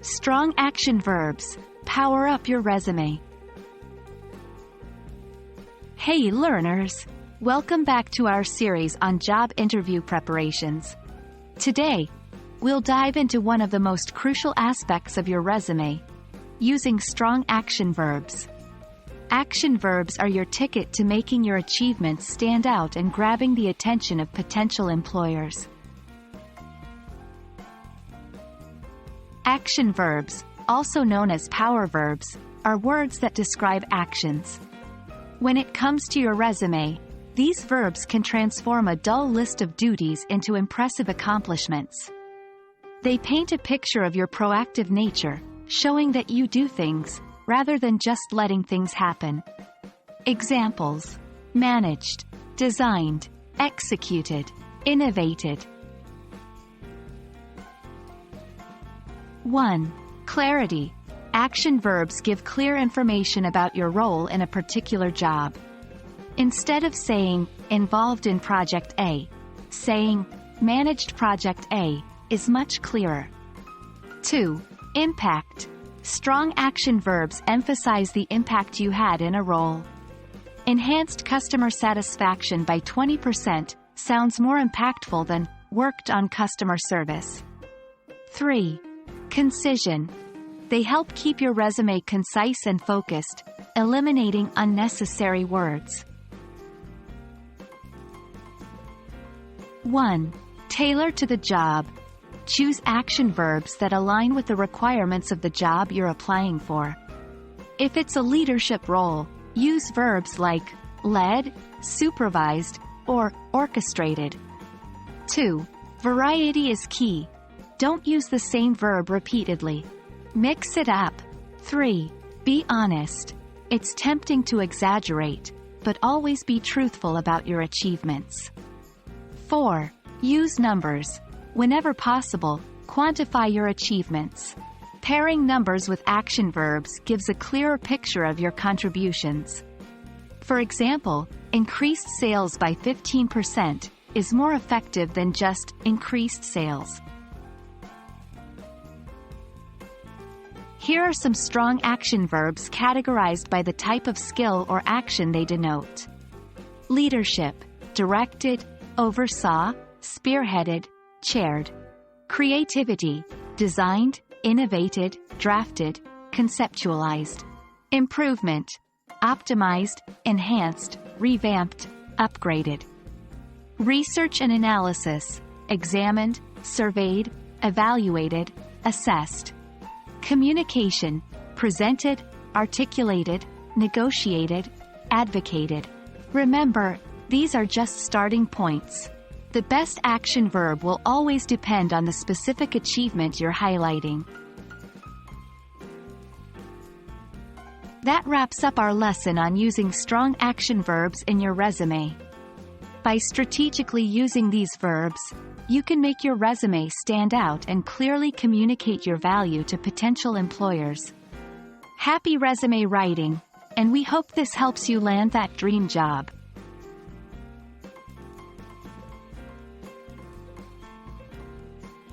Strong action verbs. Power up your resume. Hey learners! Welcome back to our series on job interview preparations. Today, we'll dive into one of the most crucial aspects of your resume, using strong action verbs. Action verbs are your ticket to making your achievements stand out and grabbing the attention of potential employers. Action verbs, also known as power verbs, are words that describe actions. When it comes to your resume, these verbs can transform a dull list of duties into impressive accomplishments. They paint a picture of your proactive nature, showing that you do things, rather than just letting things happen. Examples: managed, designed, executed, innovated. 1. Clarity. Action verbs give clear information about your role in a particular job. Instead of saying, involved in Project A, saying, managed Project A, is much clearer. 2. Impact. Strong action verbs emphasize the impact you had in a role. Enhanced customer satisfaction by 20% sounds more impactful than worked on customer service. 3. Concision. They help keep your resume concise and focused, eliminating unnecessary words. 1. Tailor to the job. Choose action verbs that align with the requirements of the job you're applying for. If it's a leadership role, use verbs like led, supervised, or orchestrated. 2. Variety is key. Don't use the same verb repeatedly. Mix it up. 3. Be honest. It's tempting to exaggerate, but always be truthful about your achievements. 4. Use numbers. Whenever possible, quantify your achievements. Pairing numbers with action verbs gives a clearer picture of your contributions. For example, increased sales by 15% is more effective than just increased sales. Here are some strong action verbs categorized by the type of skill or action they denote. Leadership: directed, oversaw, spearheaded, chaired. Creativity: designed, innovated, drafted, conceptualized. Improvement: optimized, enhanced, revamped, upgraded. Research and analysis: examined, surveyed, evaluated, assessed. Communication: presented, articulated, negotiated, advocated. Remember, these are just starting points. The best action verb will always depend on the specific achievement you're highlighting. That wraps up our lesson on using strong action verbs in your resume. By strategically using these verbs, you can make your resume stand out and clearly communicate your value to potential employers. Happy resume writing, and we hope this helps you land that dream job.